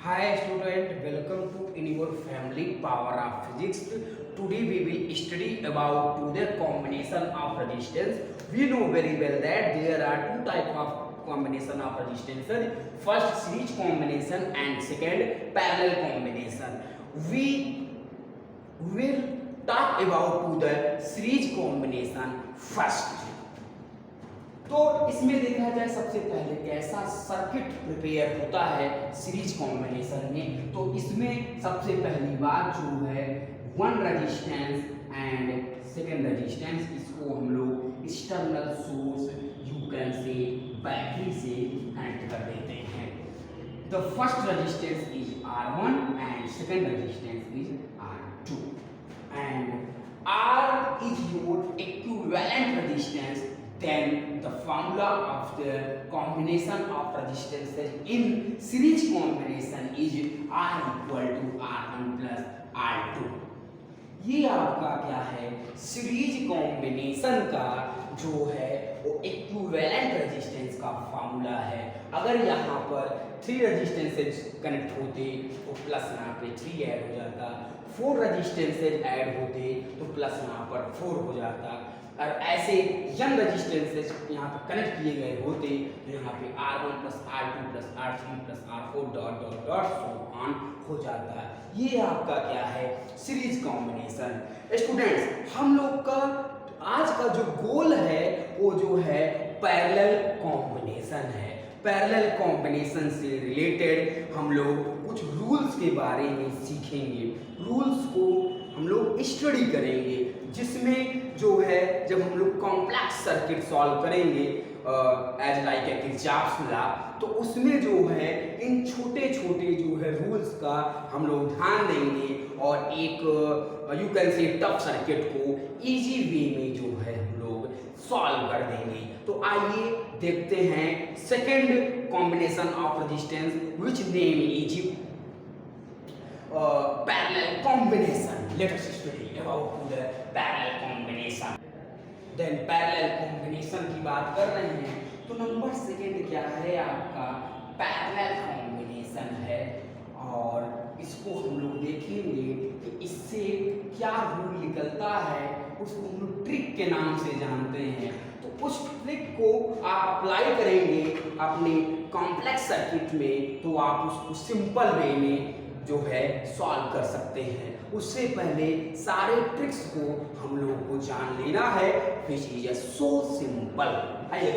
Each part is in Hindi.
Hi student, welcome to in your family power of physics. Today we will study about the combination of resistance. We know very well that there are two type of combination of resistance. First series combination and second parallel combination. We will talk about the series combination first. तो इसमें देखा जाए सबसे पहले कैसा सर्किट प्रिपेयर होता है सीरीज कॉम्बिनेशन में। तो इसमें सबसे पहली बात जो है one resistance and second resistance, इसको हम लोग external source you can say battery से कनेक्ट कर देते हैं। The first resistance is R1 and second resistance is R2 and R is your equivalent resistance. Then the formula of the combination of resistances in series combination is R equal to R1 plus R2. ये आपका क्या है सीरीज कॉम्बिनेशन का जो है वो इक्विवेलेंट रेजिस्टेंस का फार्मूला है। अगर यहाँ पर 3 रेजिस्टेंसेज कनेक्ट होते तो प्लस यहाँ पे 3 ऐड हो जाता, 4 रेजिस्टेंसेज ऐड होते तो प्लस यहाँ पर 4 हो जाता, और ऐसे यन रेजिस्टेंसेज यहाँ पे कनेक्ट किए गए होते तो यहाँ पे R1 plus R2 plus R3 plus R4 dot dot dot so on हो जाता है। ये आपका क्या है सीरीज कॉम्बिनेशन। स्टूडेंट्स, हम लोग का आज का जो गोल है वो जो है पैरेलल कॉम्बिनेशन है। पैरेलल कॉम्बिनेशन से रिलेटेड हम लोग कुछ रूल्स के बारे में सीखेंगे। रूल्स को हम लोग स्टडी करेंगे, जिसमें जो है जब हम लोग कॉम्प्लेक्स सर्किट सॉल्व करेंगे as like a Kirchhoff's law, तो उसमें जो है इन छोटे छोटे जो है रूल्स का हम लोग ध्यान देंगे और एक you can say tough circuit को इजी वे में जो है हम लोग सॉल्व कर देंगे। तो आइए देखते हैं second combination of resistance which name is parallel combination. Let us study about the parallel combination. Then parallel combination की बात कर रहे हैं तो नंबर सेकेंड क्या है आपका parallel combination है, और इसको हम लोग देखेंगे कि इससे क्या रूल निकलता है, उसको हम लोग ट्रिक के नाम से जानते हैं। तो उस ट्रिक को आप अप्लाई करेंगे अपने कॉम्प्लेक्स सर्किट में तो आप उसको सिंपल वे में जो है सॉल्व कर सकते हैं। उससे पहले सारे ट्रिक्स को हम लोगों को जान लेना है विच इज सो सिंपल। आइए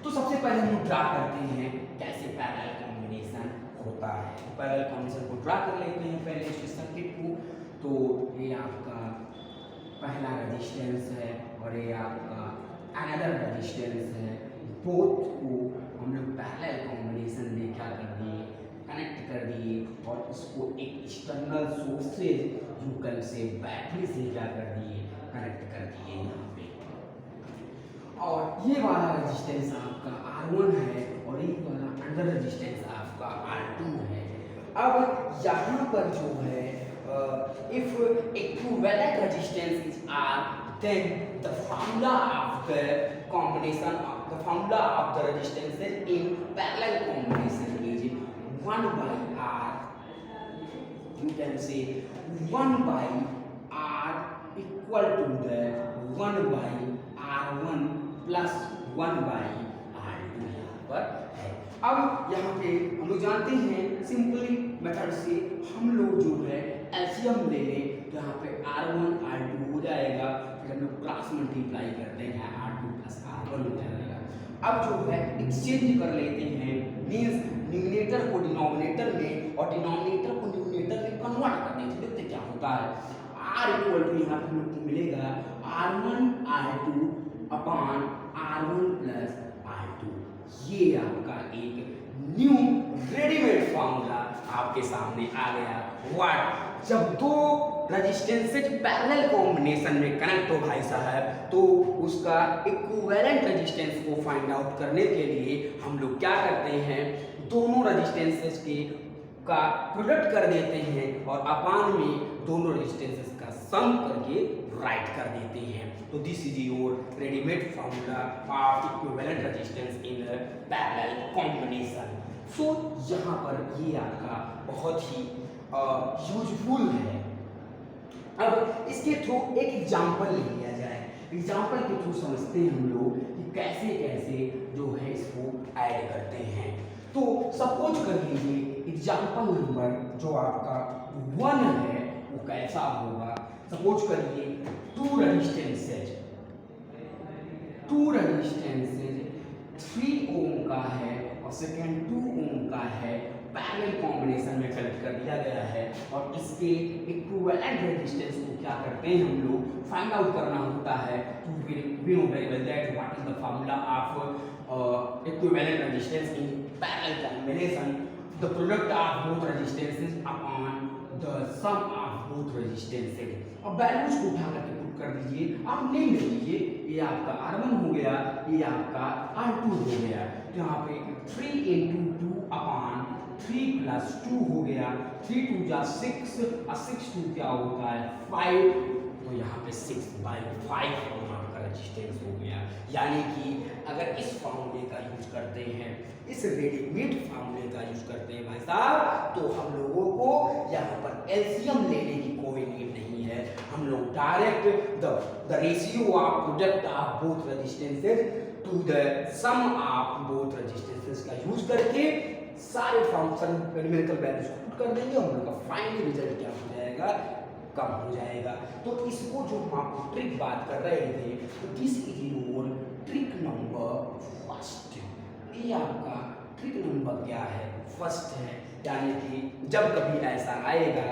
तो सबसे पहले हम ड्रा करते हैं कैसे पैरेलल कॉम्बिनेशन होता है। पैरेलल कॉम्बिनेशन को ड्रा कर लेते हैं पहले इस सर्किट को। तो ये आपका पहला रेजिस्टेंस है और ये आपका अनदर रेजिस्टेंस है। बोथ को हम लोग पैरेलल कॉम्बिनेशन में क्या कर दिए, कनेक्ट कर दिए और उसको एक एक्सटर्नल सोर्स से यू कैन से बैटरी से क्या कर दिए, कनेक्ट कर दिए यहाँ पे। और ये वाला रेजिस्टेंस आपका R1 है और ये वाला अंडर रेजिस्टेंस आपका R2 है। अब यहाँ पर जो है if equivalent resistance is R, then the formula of the combination of the formula of the resistances in parallel combination is 1 by R, you can say 1 by R equal to the 1 by R1 plus 1 by R2 यहाँ पर है। अब यहाँ पे हम लोग जानते हैं सिंपली मेथड से हम लोग जो है एलसीएम ले लें तो यहाँ पे R1 R2 हो जाएगा, फिर हम लोग क्रॉस मल्टीप्लाई करते हैं R2 प्लस R1 हो जाएगा। अब जो है एक्सचेंज कर लेते हैं, मीन्स न्यूमिनेटर को डिनोमिनेटर में और डिनोमिनेटर को न्यूमिनेटर में कन्वर्ट करने से देखते क्या होता है। R इक्वल टू यहाँ पे हम लोग को मिलेगा R1 R2 upon R1 plus R2। ये आपका एक न्यू रेडीमेड फॉर्मूला आपके सामने आ गया। व्हाट, जब दो रेजिस्टेंसेज पैरेलल कॉम्बिनेशन में कनेक्ट हो भाई साहब, तो उसका इक्विवेलेंट रेजिस्टेंस को फाइंड आउट करने के लिए हम लोग क्या करते हैं, दोनों रेजिस्टेंसेज के का प्रोडक्ट कर देते हैं और अपान में दोनों रेजिस्टेंसेज का सम करके राइट कर देते हैं। तो this is your readymade formula of equivalent resistance in parallel combination. So यहाँ पर ये आपका बहुत ही यूजफुल है। अब इसके थ्रू एक एग्जाम्पल ले लिया जाए, एग्जाम्पल के थ्रू समझते हैं हम लोग कि कैसे कैसे जो है इसको ऐड करते हैं। तो सपोज कर लीजिए एग्जाम्पल नंबर जो आपका 1 है वो कैसा होगा। सपोज करिए टू रजिस्टेंसेज 3 ओम का है और सेकेंड 2 ओम का है, पैरेलल कॉम्बिनेशन में कनेक्ट कर दिया गया है और इसके इक्विवेलेंट रेजिस्टेंस को क्या करते हैं हम लोग फाइंड आउट करना होता है। तो we know very well that what is the formula of equivalent resistance in parallel combination, the product of both resistances upon the sum of both resistances. अब वैल्यूज को उठा करके पुट कर दीजिए, आप नेम दे दीजिए, ये आपका R1 हो गया, ये आपका R2 हो गया। तो यहाँ पे 3 × 2 अपॉन 3 + 2 हो गया, 3 × 2 = 6 और 6 × 2 क्या होता है 5, तो यहाँ पे 6/5 आपका रेजिस्टेंस हो गया। यानी कि अगर इस फार्मूले का यूज करते हैं, इस रेडीमेड फार्मूले का यूज करते हैं भाई साहब, तो हम लोगों को यहाँ पर एलसीएम लेने की कोई नीड नहीं है। हम लोग direct the ratio of product of both resistances to the sum of both resistances का यूज करके सारे फंक्शन न्यूमेरिकल वैल्यूज को पुट कर देंगे, हम लोग का फाइनल रिजल्ट क्या हो जाएगा, कम हो जाएगा। तो इसको जो हम आपको ट्रिक बात कर रहे थे, तो this is your trick number first. ये आपका ट्रिक नंबर क्या है, फर्स्ट है। यानी कि जब कभी ऐसा आएगा,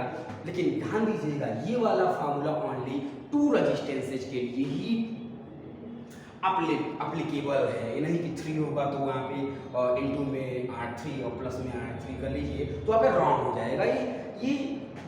लेकिन ध्यान दीजिएगा ये वाला फार्मूला ओनली 2 रेजिस्टेंसेज के लिए ही अप्लीकेबल है। ये नहीं कि 3 होगा तो वहाँ पे इनटू में R3 और प्लस में R3 कर लीजिए तो वहाँ पे रॉन्ग हो जाएगा। ये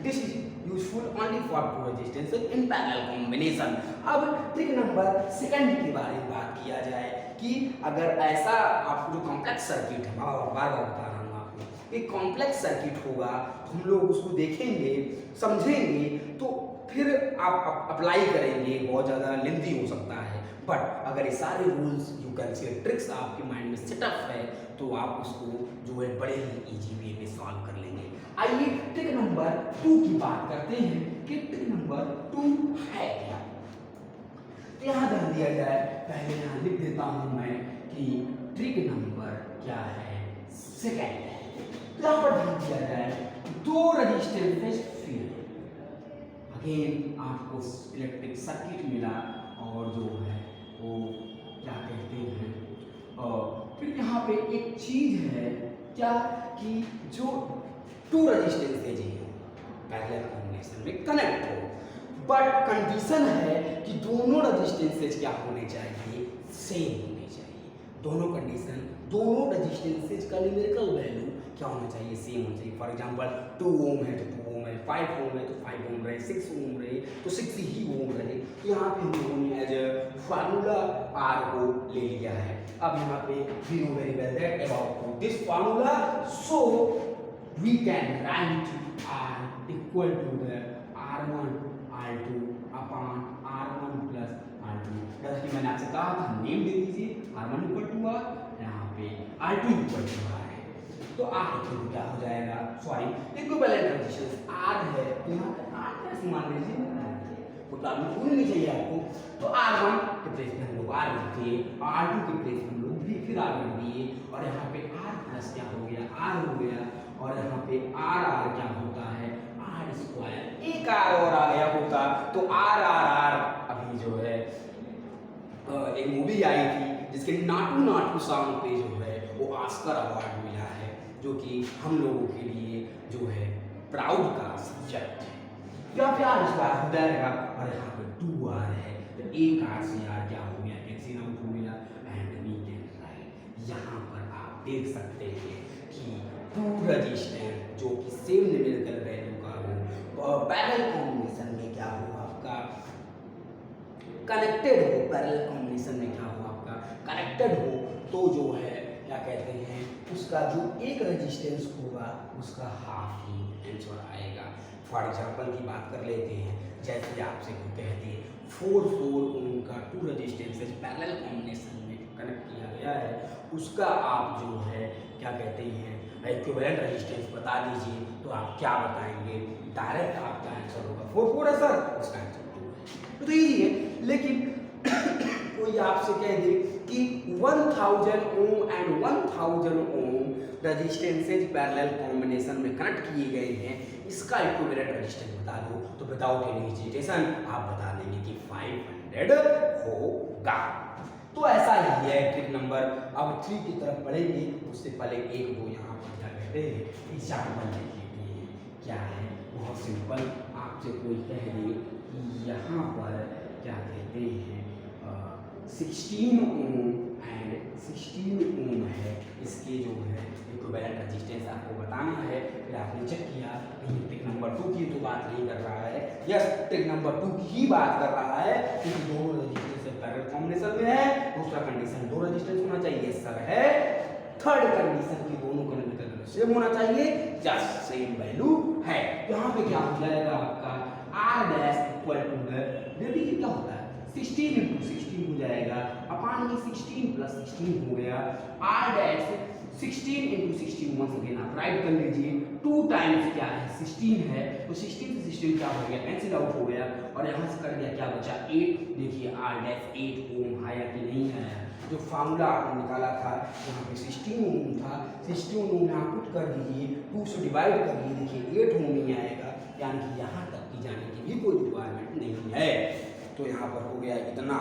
this is useful only for 2 resistances in parallel combination. अब ट्रिक नंबर सेकंड के बारे में बात किया जाए कि अगर ऐसा आपको जो कॉम्प्लेक्स सर्किट है, बार बार बता रहा हूँ आपको, एक कॉम्प्लेक्स सर्किट होगा, हम लोग उसको देखेंगे समझेंगे तो फिर आप अप्लाई करेंगे, बहुत ज़्यादा लेंथी हो सकता है। बट अगर ये सारे rules you can say tricks आपके माइंड में सेटअप है तो आप उसको जो है बड़े ही इजी वे में सॉल्व कर लेंगे। आइए ट्रिक नंबर 2 की बात करते हैं कि ट्रिक नंबर 2 है क्या। तो यहाँ ध्यान दिया जाए, पहले यहाँ लिख देता हूँ मैं कि ट्रिक नंबर क्या है, सेकंड है। तो यहाँ पर ध्यान दिया जाए 2 रेजिस्टेंसेज फिर अगेन आपको इलेक्ट्रिक सर्किट मिला और जो है वो क्या कहते हैं, फिर यहाँ पे एक चीज है क्या कि जो 2 रेजिस्टेंसेज हैं पैरेलल कॉम्बिनेशन में कनेक्ट हो, बट कंडीशन है कि दोनों रेजिस्टेंसेज क्या होने चाहिए, सेम होने चाहिए। दोनों कंडीशन, दोनों रेजिस्टेंसेज का न्यूमेरिकल वैल्यू क्या होना चाहिए, सेम होना चाहिए। फॉर एग्जांपल 2 ओम है तो 2 ओम है, 5 ओम है तो 5 ओम रहे, 6 ओम रहे तो 6 ही ओम रहे। तो यहाँ पे हम लोगों ने एज अ फार्मूला R को ले लिया है। अब यहाँ पे we know very well that about this formula, so we can write R equal to the R1 R2 upon R1 plus R2। जैसे कि मैंने आपसे कहा था नेम दे दीजिए, R1 इक्वल टू R, यहाँ पे R2 इक्वल टू R है। तो R इक्वल टू क्या हो जाएगा, सॉरी इक्विवेलेंट रेजिस्टेंस R है, तो यहाँ पे R प्लस मान लीजिए, कोई प्रॉब्लम होनी नहीं चाहिए आपको। तो R1 के प्लेस में हम लोग R रख दिए, R2 के प्लेस में हम लोग फिर R रख दिए और यहाँ पे R प्लस क्या हो गया, R हो गया और यहाँ पे R क्या होता है, R स्क्वायर। एक R और आ गया होता तो R अभी जो है एक मूवी आई थी जिसके नाटू नाटू सॉन्ग पे जो है वो ऑस्कर अवार्ड मिला है, जो कि हम लोगों के लिए जो है प्राउड का सब्जेक्ट है। यहाँ पे R स्क्वायर हो जाएगा और यहाँ पे 2R है, तो एक R से R क्या हो गया, कैंसिल आउट हो गया एंड वी कैन राइट। यहाँ पर आप देख सकते हैं कि 2 रेजिस्टेंस जो कि सेम न्यूमेरिकल वैल्यू का हो, पैरेलल कॉम्बिनेशन में क्या हो आपका कनेक्टेड हो, पैरेलल कॉम्बिनेशन में क्या हो आपका कनेक्टेड हो, तो जो है क्या कहते हैं उसका जो एक रेजिस्टेंस होगा उसका हाफ ही आंसर आएगा। फॉर एग्जांपल की बात कर लेते हैं, जैसे आपसे कोई कहते हैं 4 ओम का 2 रेजिस्टेंसेज पैरेलल कॉम्बिनेशन में कनेक्ट किया गया है, उसका आप जो है क्या कहते हैं इक्विवेलेंट रेजिस्टेंस बता दीजिए, तो आप क्या बताएंगे? डायरेक्ट आपका आंसर होगा 4 है सर, उसका आंसर 2 है। तो इजी है। लेकिन कोई आपसे कह दे कि 1000 ohm and 1000 ohm resistances parallel combination में कनेक्ट किए गए हैं, इसका इक्विवेलेंट रेजिस्टेंस बता दो, तो विदाउट एनी हेजिटेशन आप बता देंगे कि 500 होगा। तो ऐसा ही है ट्रिक नंबर। अब 3 की तरफ बढ़ेंगे, उससे पहले एक दो यहाँ पर क्या कहते हैं एग्जाम्पल देख लेते हैं। क्या है? बहुत सिंपल। आपसे कोई कह दे कि यहाँ पर क्या कहते हैं 16 ओम एंड 16 ओम है, इसके जो है इक्विवेलेंट रेजिस्टेंस आपको बताना है। फिर आपने चेक किया कि ट्रिक नंबर 2 की तो बात नहीं कर रहा है, यस ट्रिक नंबर 2 की ही बात कर रहा है, क्योंकि दोनों रेजिस्टेंस पैरेलल कॉम्बिनेशन में है। दूसरा कंडीशन दो रेजिस्टेंस होना चाहिए सर है। थर्ड कंडीशन की दोनों का नंबर सेम होना चाहिए, जस्ट सेम वैल्यू है। यहाँ पे क्या हो जाएगा आपका R डैश इक्वल टू है, देखिए क्या होता है 16 इंटू 16 हो जाएगा, अपान में 16 प्लस 16 हो गया। R dash 16 into 16 once again आप राइट कर लीजिए, 2 टाइम्स क्या है 16 है, तो 16 से 16 क्या हो गया कैंसिल आउट हो गया, और यहाँ से कट गया क्या बचा 8। देखिए R डैश 8 ओम आया कि नहीं आया? जो फार्मूला आपने निकाला था यहाँ पे 16 ओम था, 16 ओम यहाँ पुट कर दीजिए, 2 से डिवाइड करिए, देखिए 8 ओम ही आएगा, यानी कि यहाँ तक की जाने की भी कोई रिक्वायरमेंट नहीं है। तो यहाँ पर हो गया इतना।